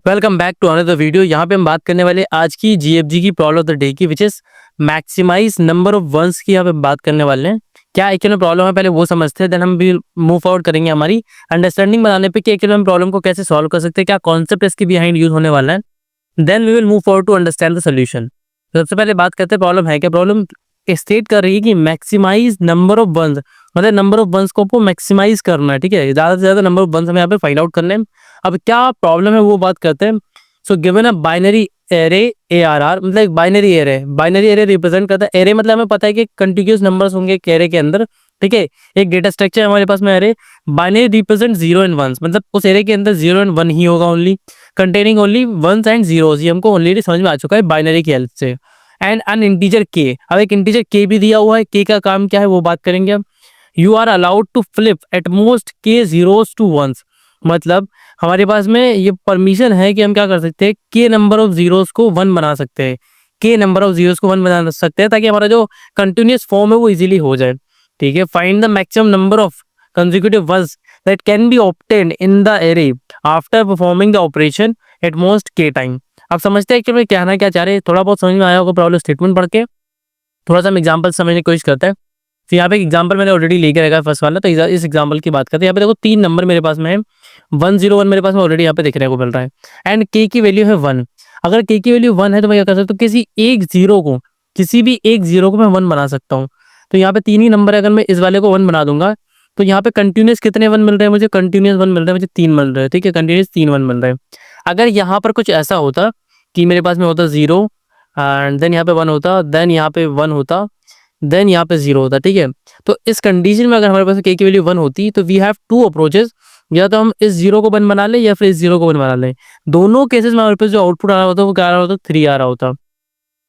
Welcome back to another video. यहाँ पे हम बात करने वाले आज की जीएफजी की प्रॉब्लम ऑफ द डे की, which is maximise number of ones की। यहाँ पे बात करने वाले हैं क्या एक्चुअली प्रॉब्लम है, पहले वो समझते हैं, देन हम भी मूव फॉरवर्ड करेंगे हमारी अंडरस्टैंडिंग बनाने पे कि एक्चुअली हम प्रॉब्लम को कैसे सॉल्व कर सकते हैं, क्या कॉन्सेप्ट इसके बिहाइंड यूज होने वाला है। Then we will move forward to understand the solution. सबसे पहले बात करते हैं प्रॉब्लम है क्या। प्रॉब्लम स्टेट कर रही है कि मैक्सिमाइज नंबर ऑफ वंस, मतलब नंबर ऑफ वंस को मैक्सिमाइज करना है। ठीक है, ज्यादा से ज्यादा नंबर ऑफ वंस हमें यहाँ पे फाइंड आउट करने हैं। अब क्या प्रॉब्लम है वो बात करते हैं। So given a binary array ARR, मतलब एक बाइनरी एरे रिप्रेजेंट करता है। एरे मतलब हमें पता है कि कंटिन्यूअस नंबर्स होंगे एक एरे के अंदर। ठीक है, एक डेटा स्ट्रक्चर हमारे पास में एरे बाइनरी रिप्रेजेंट 0 एंड 1, मतलब उस एरे के अंदर 0 एंड 1 ही होगा only, containing only ones and zeros. ये हमको ऑलरेडी समझ में आ चुका है बाइनरी की हेल्प से। एंड अन इंटीजर के, अब एक इंटीजर के भी दिया हुआ है। के का काम क्या है वो बात करेंगे अब। You are allowed to flip at most K zeros to ones, मतलब हमारे पास में ये परमिशन है कि हम क्या कर सकते हैं, के नंबर ऑफ जीरोस को 1 बना सकते हैं। के नंबर ऑफ जीरोस को 1 बना सकते हैं ताकि हमारा जो कंटिन्यूअस फॉर्म है वो इजीली हो जाए। ठीक है, find the maximum number of consecutive ones that can be obtained in the array after performing the operation at most k time। अब समझते हैं कि मैं कहना क्या चाह रहे हैं। थोड़ा बहुत समझ में आया होगा प्रॉब्लम स्टेटमेंट पढ़ के, थोड़ा सा हम एग्जांपल समझने की कोशिश करते हैं। तो यहाँ पे एक एग्जांपल मैंने ऑलरेडी लेकर रखा है फर्स्ट वाला, तो इस एग्जांपल की बात करते हैं। यहाँ पे देखो 3 नंबर मेरे पास में है, 101 मेरे पास में ऑलरेडी यहाँ पे देखने को मिल रहा है, एंड के की वैल्यू है 1। अगर के की वैल्यू 1 है तो मैं क्या कर सकता हूँ, किसी भी एक जीरो को मैं 1 बना सकता हूँ। तो यहाँ पे 3 ही नंबर है, अगर मैं इस वाले को 1 बना दूंगा तो यहाँ पे कंटिन्यूस कितने 1 मिल रहे हैं मुझे, कंटिन्यूस 1 मिल रहे हैं मुझे, 3 मिल रहे हैं। ठीक है, कंटिन्यूस 3 1 मिल रहे हैं। अगर यहाँ पर कुछ ऐसा होता कि मेरे पास में होता 0 एंड देन यहाँ पे 1 होता, देन यहाँ पे 1 होता, देन यहाँ पे 0 होता। ठीक है, तो इस कंडीशन में अगर हमारे पास के की वैल्यू 1 होती तो वी हैव 2 अप्रोचेस, या तो हम इस 0 को 1 बना लें या फिर इस 0 को 1 बना लें। दोनों केसेस में हमारे पास जो आउटपुट आ रहा होता वो क्या आ रहा होता, 3 आ रहा होता,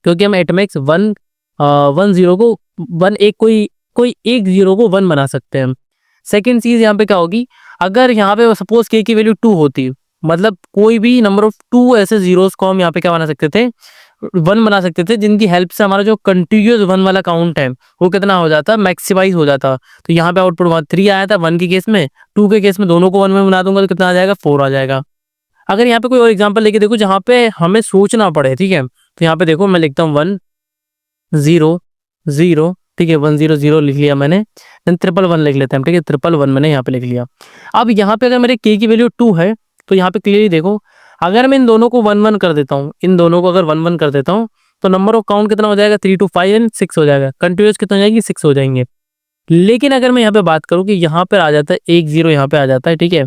क्योंकि हम एटमेक्स 1 0 को 1 एक कोई एक 0 को 1 बना सकते हैं। सेकेंड चीज यहाँ पे क्या होगी, अगर यहाँ पे सपोज के की वैल्यू 2 होती, मतलब कोई भी नंबर ऑफ 2 ऐसे जीरोस को हम यहाँ पे क्या बना सकते थे, 1 बना सकते थे, जिनकी हेल्प से हमारा जो कंटिन्यूअस 1 वाला काउंट है वो कितना हो जाता, मैक्सिमाइज हो जाता। तो यहाँ पे आउटपुट 3 आया था 1 के केस में, 2 के केस में दोनों को 1 में बना दूंगा तो कितना आ जाएगा, 4 आ जाएगा। अगर यहाँ पे कोई और एग्जाम्पल लेके देखो जहाँ पे हमें सोचना पड़े, ठीक है, तो यहाँ पे देखो मैं लिखता हूँ 1 0 0, ठीक है, 1 0 0 लिख लिया मैंने, देन 1 लिख लेते हैं। ठीक है, 1 मैंने यहाँ पे लिख लिया। अब यहाँ पे अगर मेरे के की वैल्यू 2 है तो यहाँ पे क्लियरली देखो, अगर मैं इन दोनों को 1 1 कर देता हूँ, इन दोनों को अगर 1 1 कर देता हूँ तो नंबर ऑफ काउंट कितना हो जाएगा, 3 2 5 एंड 6 हो जाएगा। कंटिन्यूअस कितना हो जाएगी, 6 हो जाएंगे। लेकिन अगर मैं यहाँ पे बात करूँ कि यहाँ पर आ जाता है एक 0 यहाँ पे आ जाता है, ठीक है,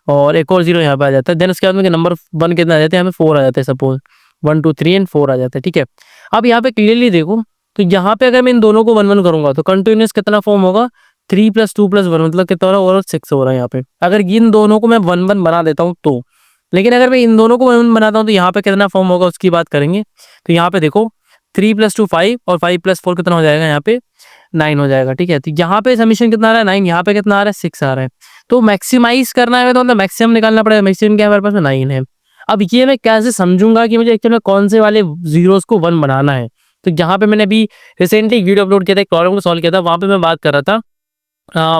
और एक और 0 यहाँ पे आ जाता है, देन उसके बाद में नंबर 1 कितना आ जाता है, यहाँ पे 4 आ जाता है, सपोज 1 2 3 एंड 4 आ जाता है। ठीक है, अब यहाँ पे क्लियरली देखो, तो यहाँ पे अगर मैं इन दोनों को 1 1 करूंगा तो कंटिन्यूअस कितना फॉर्म होगा, 3 + 2 + 1, मतलब कितना हो रहा है, ओवरऑल 6 हो रहा है यहाँ पे। अगर इन दोनों को मैं 1 1 बना देता हूँ तो, लेकिन अगर मैं इन दोनों को 1 1 बनाता हूँ तो यहाँ पे कितना फॉर्म होगा उसकी बात करेंगे। तो यहाँ पे देखो 3 + 2 5 और 5 + 4 कितना हो जाएगा, यहाँ पे 9 हो जाएगा। ठीक है, तो यहाँ पे समीशन कितना आ रहा है, 9, यहाँ पे कितना आ रहा है, 6 आ रहा है। तो मैक्सिमाइज करना है तो मतलब मैक्सिमम निकालना पड़ेगा। मैक्सिमम क्या है हमारे पास में, 9 है। अब ये मैं कैसे समझूंगा कि मुझे एक्चुअली कौन से वाले जीरोस को 1 बनाना है। तो जहाँ पे मैंने अभी रिसेंटली एक वीडियो अपलोड किया था, एक प्रॉब्लम को सॉल्व किया था, वहाँ पे मैं बात कर रहा था,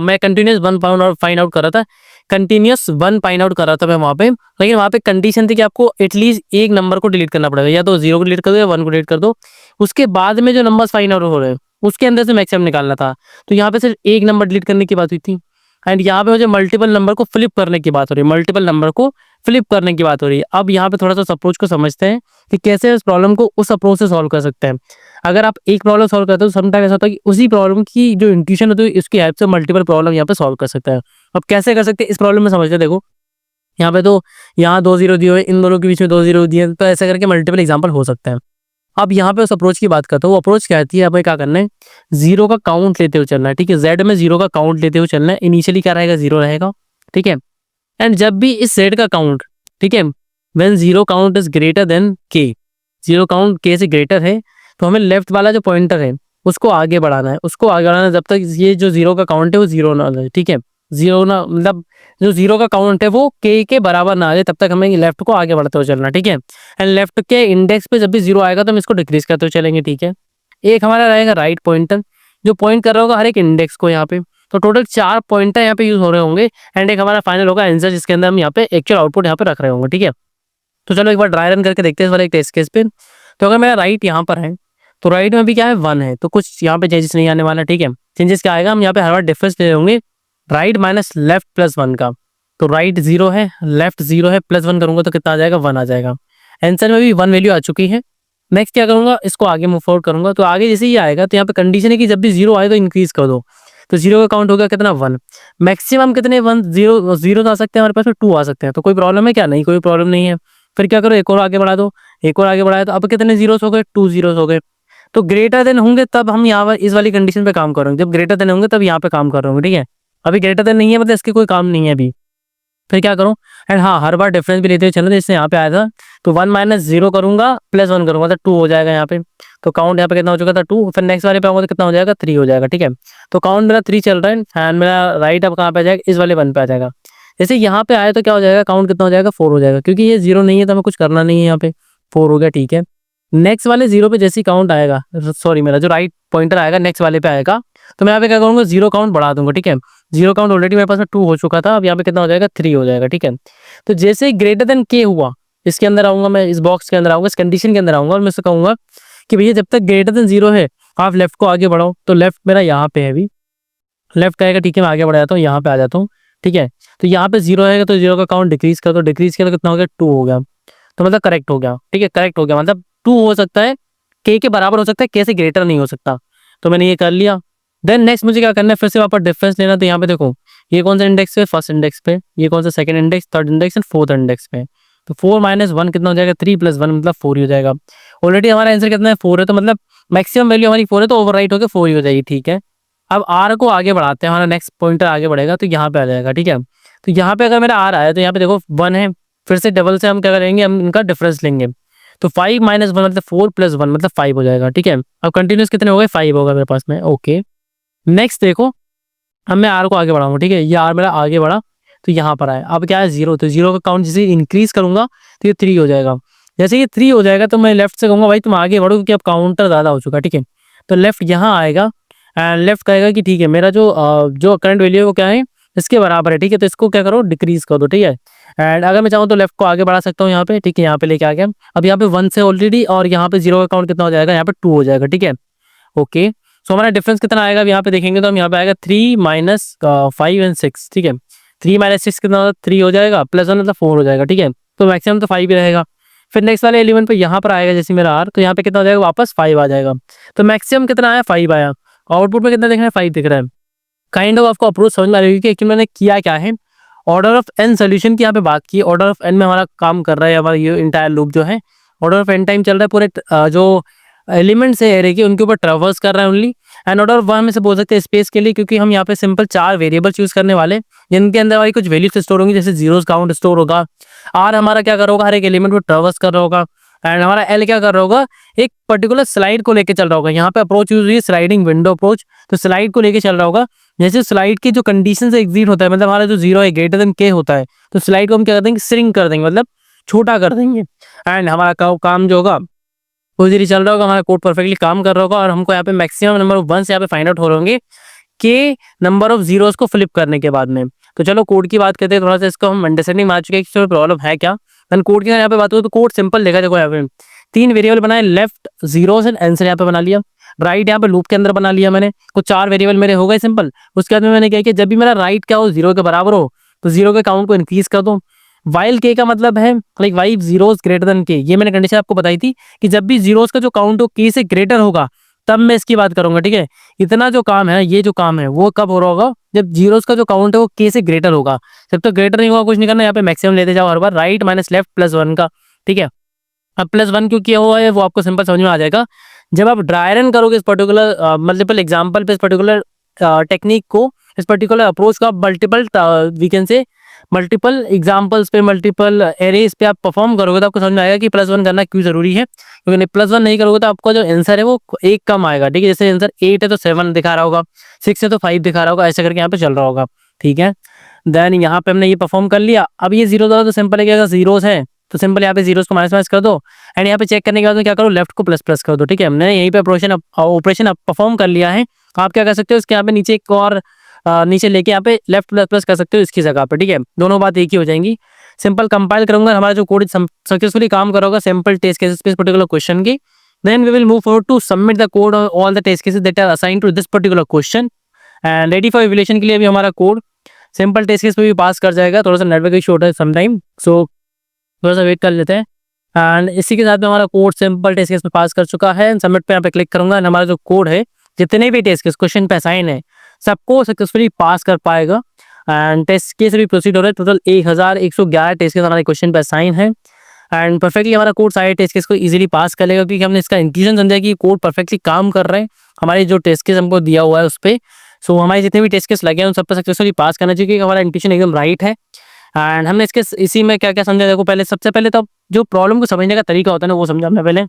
मैं कंटिन्यूअस 1 फाइंड आउट कर रहा था, कंटिन्यूअस 1 फाइंड आउट कर रहा था मैं वहाँ पे। लेकिन वहाँ पे कंडीशन थी कि आपको एटलीस्ट एक नंबर को डिलीट करना पड़ेगा, या तो 0 को डिलीट कर दो या 1 को डिलीट कर दो, उसके बाद में जो नंबर्स फाइंड आउट हो रहे हैं उसके अंदर से मैक्सिमम निकालना था। तो यहाँ पे सिर्फ एक नंबर डिलीट करने की बात हुई थी, एंड यहाँ पे मुझे मल्टीपल नंबर को फ्लिप करने की बात हो रही है, मल्टीपल नंबर को फ्लिप करने की बात हो रही है। अब यहाँ पे थोड़ा सा उस अप्रोच को समझते हैं कि कैसे इस प्रॉब्लम को उस अप्रोच से सॉल्व कर सकते हैं। अगर आप एक प्रॉब्लम सॉल्व करते हो तो समटाइम ऐसा होता है कि उसी प्रॉब्लम की जो इंट्यूशन होती है इसकी हेल्प से मल्टीपल प्रॉब्लम यहाँ पे सॉल्व कर सकता है। अब कैसे कर सकते हैं इस प्रॉब्लम में समझते हैं। देखो यहाँ पे तो यहाँ 2 0 दिए हुए, इन दोनों के बीच में 2 0 दिए, तो ऐसे करके मल्टीपल एग्जाम्पल हो सकते हैं। अब यहाँ पे उस अप्रोच की बात करता हूँ, वो अप्रोच क्या आती है, हमें क्या करना है, 0 का काउंट लेते हुए चलना है। ठीक है, जेड में 0 का काउंट लेते हुए चलना है। इनिशियली क्या रहेगा, 0 रहेगा। ठीक है, एंड जब भी इस जेड का काउंट, ठीक है, when 0 count is greater than के, 0 काउंट के से ग्रेटर है, तो हमें लेफ्ट वाला जो पॉइंटर है उसको आगे बढ़ाना है, उसको आगे बढ़ाना है जब तक ये जो 0 का काउंट है वो 0 ना हो जाए। ठीक है, 0 ना, मतलब जो 0 का काउंट है वो के बराबर ना आ जाए, तब तक हमें लेफ्ट को आगे बढ़ते हुए चलना। ठीक है, एंड लेफ्ट के इंडेक्स पे जब भी 0 आएगा तो हम इसको डिक्रीज करते हुए चलेंगे। ठीक है, एक हमारा रहेगा राइट पॉइंटर जो पॉइंट कर रहा होगा हर एक इंडेक्स को यहाँ पे, तो टोटल 4 पॉइंटर यहाँ पे यूज हो रहे होंगे, एंड एक हमारा फाइनल होगा आंसर जिसके अंदर हम यहाँ पे एक्चुअल आउटपुट यहाँ पे रख रहे होंगे। ठीक है, तो चलो एक बार ड्राई रन करके देखते हैं इस वाले एक टेस्ट केस पे। तो अगर मेरा राइट यहाँ पर है तो राइट में भी क्या है 1 है, तो कुछ यहाँ पे चेंजेस नहीं आने वाला, ठीक है। चेंजेस क्या आएगा, हम यहाँ पे हर बार डिफरेंस ले लेंगे राइट माइनस लेफ्ट प्लस 1 का। तो राइट 0 है, लेफ्ट 0 है, प्लस 1 करूंगा तो कितना आ जाएगा 1 आ जाएगा। आंसर में भी 1 वैल्यू आ चुकी है। नेक्स्ट क्या करूंगा, इसको आगे मूव फॉरवर्ड करूंगा। तो आगे जैसे ही आएगा तो यहाँ पे कंडीशन है कि जब भी 0 आए तो इंक्रीज कर दो। तो 0 का काउंट होगा कितना 1। मैक्सिमम कितने 1 0 0 आ सकते हैं हमारे पास में, 2 आ सकते हैं। तो कोई प्रॉब्लम है क्या, नहीं कोई प्रॉब्लम नहीं है। फिर क्या करो, एक और आगे बढ़ा दो, एक और आगे बढ़ाया तो अब कितने जीरोस हो गए, 2 जीरोस हो गए। तो ग्रेटर देन होंगे तब हम यहाँ पर इस वाली कंडीशन पे काम करेंगे, जब ग्रेटर देन होंगे तब यहाँ पे काम कर रहे होंगे, ठीक है। अभी ग्रेटर देन नहीं है मतलब इसके कोई काम नहीं है अभी। फिर क्या करूँ, एंड हाँ हर बार डिफरेंस भी लेते हुए चलो, जैसे यहाँ पे आया था तो 1 माइनस 0 करूंगा प्लस 1 करूंगा तो 2 हो जाएगा यहाँ पे। तो काउंट यहाँ पे कितना हो चुका था 2। फिर नेक्स्ट वाले पे आऊंगा तो कितना हो जाएगा 3 हो जाएगा, ठीक है। तो काउंट मेरा 3 चल रहा है एंड मेरा राइट अब कहाँ पे आ जाएगा, इस वाले 1 पे आ जाएगा। जैसे यहाँ पे आया तो क्या हो जाएगा, काउंट कितना हो जाएगा 4 हो जाएगा, क्योंकि ये 0 नहीं है तो हमें कुछ करना नहीं है, यहाँ पे 4 हो गया, ठीक है। नेक्स्ट वाले 0 पे जैसे ही काउंट आएगा, सॉरी मेरा जो राइट पॉइंटर आएगा नेक्स्ट वाले पे आएगा, तो मैं यहाँ पे क्या करूँगा 0 काउंट बढ़ा दूंगा, ठीक है। 0 काउंट ऑलरेडी मेरे पास में 2 हो चुका था, अब यहाँ पे कितना हो जाएगा 3 हो जाएगा, ठीक है। तो जैसे ही ग्रेटर देन के हुआ, इसके अंदर आऊंगा मैं, इस बॉक्स के अंदर आऊंगा, इस कंडीशन के अंदर आऊंगा और मैं इससे कहूंगा कि भैया जब तक ग्रेटर देन 0 है आप लेफ्ट को आगे बढ़ाओ। तो लेफ्ट मेरा यहाँ पे है, अभी लेफ्ट कहेगा ठीक है मैं आगे बढ़ जाता हूँ, यहाँ पे आ जाता हूँ, ठीक है। तो यहाँ पे 0 है तो 0 का काउंट डिक्रीज कर दो, डिक्रीज किया तो कितना हो गया 2 हो गया। तो मतलब करेक्ट हो गया, ठीक है, करेक्ट हो गया, मतलब 2 हो सकता है, के बराबर हो सकता है, के से ग्रेटर नहीं हो सकता। तो मैंने ये कर लिया। देन नेक्स्ट मुझे क्या करना है, फिर से वापस डिफरेंस लेना। तो यहाँ पे देखो ये कौन सा इंडेक्स पे, फर्स्ट इंडेक्स पे, ये कौन सा second index, third index and fourth index पे। तो 4 माइनस 1 कितना हो जाएगा, 3 प्लस 1 मतलब 4 ही हो जाएगा। ऑलरेडी हमारा आंसर कितना है 4 है, तो मतलब मैक्सिमम वैल्यू हमारी 4 है, तो ओवरराइट होकर 4 ही हो जाएगी, ठीक है। अब आर को आगे बढ़ाते हैं, हमारा नेक्स्ट पॉइंटर आगे बढ़ेगा तो यहाँ पे आ जाएगा, ठीक है। तो यहाँ पे अगर मेरा आर आया तो यहाँ पे देखो 1 है, फिर से डबल से हम क्या करेंगे, हम इनका डिफरेंस लेंगे। तो 5 माइनस 1 मतलब 4 प्लस 1 मतलब 5 हो जाएगा, ठीक है। अब कंटिन्यूस कितने हो गए, 5 होगा मेरे पास में, ओके। नेक्स्ट देखो अब मैं आर को आगे बढ़ाऊंगा, ठीक है, ये आर मेरा आगे बढ़ा तो यहाँ पर आया, अब क्या है 0, तो 0 का काउंट जैसे इंक्रीज करूंगा तो ये 3 हो जाएगा। जैसे ये 3 हो जाएगा तो मैं लेफ्ट से कहूंगा भाई तुम आगे बढ़ो, क्योंकि अब काउंटर ज़्यादा हो चुका है, ठीक है। तो लेफ्ट यहाँ आएगा एंड लेफ्ट कहेगा कि ठीक है मेरा जो करंट वैल्यू है वो क्या है, इसके बराबर है, ठीक है। तो इसको क्या करो डिक्रीज कर दो, ठीक है। एंड अगर मैं चाहूँ तो लेफ्ट को आगे बढ़ा सकता हूँ यहाँ पे, ठीक है, यहाँ पे लेके आ गया। अब यहाँ पे 1 से ऑलरेडी, और यहाँ पे 0 का काउंट कितना हो जाएगा, यहाँ पे 2 हो जाएगा, ठीक है, ओके। सो हमारा डिफरेंस कितना आएगा, अब यहाँ पे देखेंगे तो हम यहाँ पे आएगा 3 माइनस 5 एंड 6, ठीक है। 3 माइनस 6 कितना, 3 हो जाएगा, प्लस 1 मतलब 4 हो जाएगा, ठीक है। तो मैक्सिमम तो 5 ही रहेगा। फिर नेक्स्ट वाले एलिमेंट पे यहाँ पर आएगा जैसे मेरा आर, तो यहाँ पे कितना हो जाएगा, वापस 5 आ जाएगा। तो मैक्सिमम कितना आया 5 आया, आउटपुट में कितना दिख रहा है 5 दिख रहा है। काइंड ऑफ आपको अप्रोच समझ में आ रही है कि मैंने किया क्या है। ऑर्डर ऑफ एन सोल्यूशन की यहाँ पे बात की, ऑर्डर ऑफ एन में हमारा काम कर रहा है, हमारा ये इंटायर लूप जो है ऑर्डर ऑफ एन टाइम चल रहा है, पूरे जो एलिमेंट्स है एरे के उनके ऊपर ट्रेवर्स कर रहा है ओनली। एंड ऑर्डर ऑफ 1 में से बोल सकते हैं स्पेस के लिए, क्योंकि हम यहाँ पे सिंपल 4 वेरिएबल चूज करने वाले जिनके अंदर हमारी कुछ वैल्यूज स्टोर होंगी, जैसे जीरोस काउंट स्टोर होगा। आर हमारा क्या कर रहा होगा, हर एक एलिमेंट को ट्रेवर्स कर रहा होगा। एंड हमारा एल क्या कर रहा होगा, एक पर्टिकुलर स्लाइड को लेके चल रहा होगा। यहाँ पे अप्रोच यूज हुई है स्लाइडिंग विंडो अप्रोच, तो स्लाइड को लेके चल रहा होगा। जैसे स्लाइड की जो कंडीशन से एग्जिट होता है, मतलब हमारा जो 0 है ग्रेटर देन के होता है, तो स्लाइड को हम क्या कर देंगे, श्रिंक कर देंगे, मतलब छोटा कर देंगे। एंड हमारा काम जो होगा वो धीरे चल रहा होगा, हमारा कोड परफेक्टली काम कर रहा होगा, और हमको यहाँ पे मैक्सिमम नंबर ऑफ 1 से यहाँ पे फाइंड आउट हो रहे होंगे के नंबर ऑफ जीरोस को फ्लिप करने के बाद में। तो चलो कोड की बात करते हैं, थोड़ा सा इसको हम अंडरस्टैंडिंग मार चुके हैं कि प्रॉब्लम है क्या। कोड की यहाँ पे बात हो तो कोड सिंपल देखा, देखो यहाँ पे 3 वेरिएबल बनाए, लेफ्ट जीरोस एंड आंसर यहाँ पे बना लिया, राइट यहाँ पे लूप के अंदर बना लिया मैंने, कुछ 4 वेरिएबल मेरे हो गए सिंपल। उसके बाद में मैंने क्या किया, जब भी मेरा राइट क्या हो 0 के बराबर हो तो 0 के काउंट को इंक्रीज कर दो। वाइल के का मतलब है like why zeros greater than के, ये मैंने कंडीशन आपको बताई थी कि जब भी जीरोस का जो काउंट हो के से ग्रेटर होगा तब मैं इसकी बात करूंगा, ठीक है। इतना जो काम है, ये जो काम है वो कब हो रहा होगा, जब जीरोस का जो काउंट है वो के से ग्रेटर होगा। जब तक ग्रेटर नहीं होगा कुछ नहीं करना, यहाँ पे मैक्सिमम लेते जाओ हर बार, राइट माइनस लेफ्ट प्लस 1 का, ठीक है। अब प्लस 1 क्यों किया हुआ है वो आपको सिंपल समझ में आ जाएगा जब आप ड्राई रन करोगे इस पर्टिकुलर मल्टीपल एग्जाम्पल पे, इस पर्टिकुलर टेक्निक को, इस पर्टिकुलर अप्रोच का multiple we can say multiple examples पे, मल्टीपल एरेज पे आप परफॉर्म करोगे तो आपको समझ में आएगा कि प्लस 1 करना क्यों जरूरी है। क्योंकि प्लस 1 नहीं करोगे तो आपका जो आंसर है वो 1 कम आएगा, ठीक है। जैसे आंसर 8 है तो 7 दिखा रहा होगा, 6 है तो 5 दिखा रहा होगा, ऐसे करके यहाँ पे चल रहा होगा, ठीक है। देन यहाँ पे हमने ये परफॉर्म कर लिया। अब ये 0 तो सिंपल है कि अगर जीरोस है तो सिंपल यहाँ पे जीरोस को माइनस कर दो, एंड यहाँ पे चेक करने के बाद में क्या करो, लेफ्ट को प्लस प्लस कर दो, ठीक है। हमने यहीं पे ऑपरेशन परफॉर्म कर लिया है। आप क्या कर सकते हो, इसके यहाँ पे नीचे एक और नीचे लेके यहाँ पे लेफ्ट प्लस प्लस कर सकते हो इसकी जगह पे, ठीक है। दोनों बात एक ही हो जाएंगी। सिंपल कंपाइल करूंगा, हमारा जो कोड सक्सेसफुली काम करोगा सिंपल टेस्ट केसेस पे इस पर्टिकुलर क्वेश्चन की, then we will move forward to submit the code all the test cases that are assign to this particular question and ready for evaluation के लिए भी हमारा code simple test case पे भी पास कर जाएगा। थोड़ा सा नेटवर्क इशू होता है समटाइम, सो थोड़ा सा वेट कर लेते हैं। एंड इसी के साथ में हमारा कोड सिंपल टेस्ट केस पे पास कर चुका है। सबमिट पे यहाँ पे क्लिक करूंगा एंड हमारा जो कोड है जितने भी टेस्ट केस क्वेश्चन पे असाइन है सबको सक्सेसफुली पास कर पाएगा। एंड टेस्ट केस भी प्रोसीड हो रहा है। टोटल 1111 टेस्ट केस हमारे क्वेश्चन पे असाइन है एंड परफेक्टली हमारा कोड सारे टेस्ट केस को इजीली पास कर लेगा, क्योंकि हमने इसका इंक्लूजन समझा कि कोड परफेक्टली काम कर रहे हैं हमारे जो टेस्ट केस हमको दिया हुआ है उस पर। सो हमारे जितने भी टेस्ट केस लगे हैं उन सब पर सक्सेसफुली पास करना चाहिए, क्योंकि हमारा इंक्लूजन एकदम राइट है। एंड हमने इसके इसी में क्या क्या समझा, देखो पहले सबसे पहले तो जो प्रॉब्लम को समझने का तरीका होता है ना वो समझा हमने पहले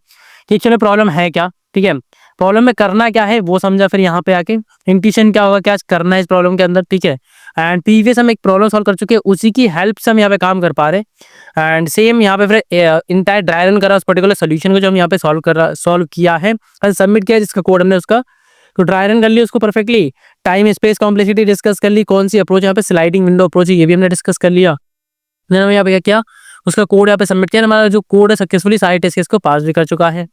कि एक्चुअली प्रॉब्लम है क्या, ठीक है, प्रॉब्लम में करना क्या है वो समझा। फिर यहाँ पे आके इंट्यूशन क्या होगा, क्या करना है इस प्रॉब्लम के अंदर, ठीक है। एंड प्रीवियस हम एक प्रॉब्लम सॉल्व कर चुके हैं, उसी की हेल्प से हम यहाँ पे काम कर पा रहे हैं। एंड सेम यहाँ पे फिर इंटायर ड्राई रन करा उस पर्टिकुलर सोल्यूशन को जो हम यहाँ पे सॉल्व किया है और सबमिट किया जिसका कोड हमने उसका, तो ड्राई रन कर लिया उसको perfectly. Time space complexity discuss कर ली, कौन सी अप्रोच यहाँ पे स्लाइडिंग विंडो अप्रोच है ये भी हमने डिस्कस कर लिया। देन हम यहाँ पे क्या किया, उसका कोड यहाँ पे सबमिट किया, हमारा जो कोड है सक्सेसफुली सारे टेस्ट केस को पास भी कर चुका है।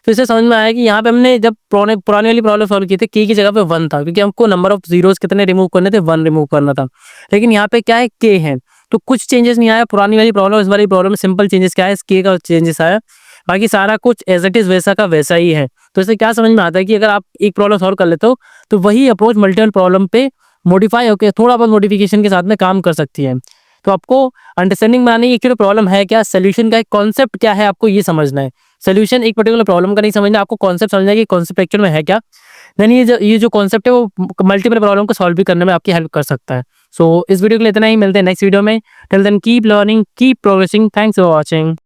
फिर से समझ में आया कि यहाँ पे हमने जब पुरानी वाली प्रॉब्लम सॉल्व की थी के की जगह पे 1 था, क्योंकि हमको नंबर ऑफ जीरोस कितने रिमूव करने थे, 1 रिमूव करना था। लेकिन यहाँ पे क्या है, के है, तो कुछ चेंजेस नहीं आया। पुरानी वाली प्रॉब्लम इस वाली प्रॉब्लम में सिंपल चेंजेस क्या है, के का चेंजेस आया, बाकी सारा कुछ एज इट इज वैसा का वैसा ही है। तो इससे क्या समझ में आता है कि अगर आप एक प्रॉब्लम सॉल्व कर लेते हो तो वही अप्रोच मल्टीपल प्रॉब्लम पे मॉडिफाई होकर थोड़ा बहुत मॉडिफिकेशन के साथ में काम कर सकती है। तो आपको अंडरस्टैंडिंग बनाने की एक्चुअली प्रॉब्लम है क्या, सोल्यूशन का एक कॉन्सेप्ट क्या है, आपको ये समझना है। सोल्यूशन एक पर्टिकुलर प्रॉब्लम का नहीं समझना, आपको कॉन्सेप्ट समझना है कि कॉन्सेप्ट एक्चुअल में है क्या। देन ये जो कॉन्सेप्ट है वो मल्टीपल प्रॉब्लम को सॉल्व भी करने में आपकी हेल्प कर सकता है। सो इस वीडियो के लिए इतना ही, मिलते हैं नेक्स्ट वीडियो में। Till then keep learning, keep progressing, thanks for watching.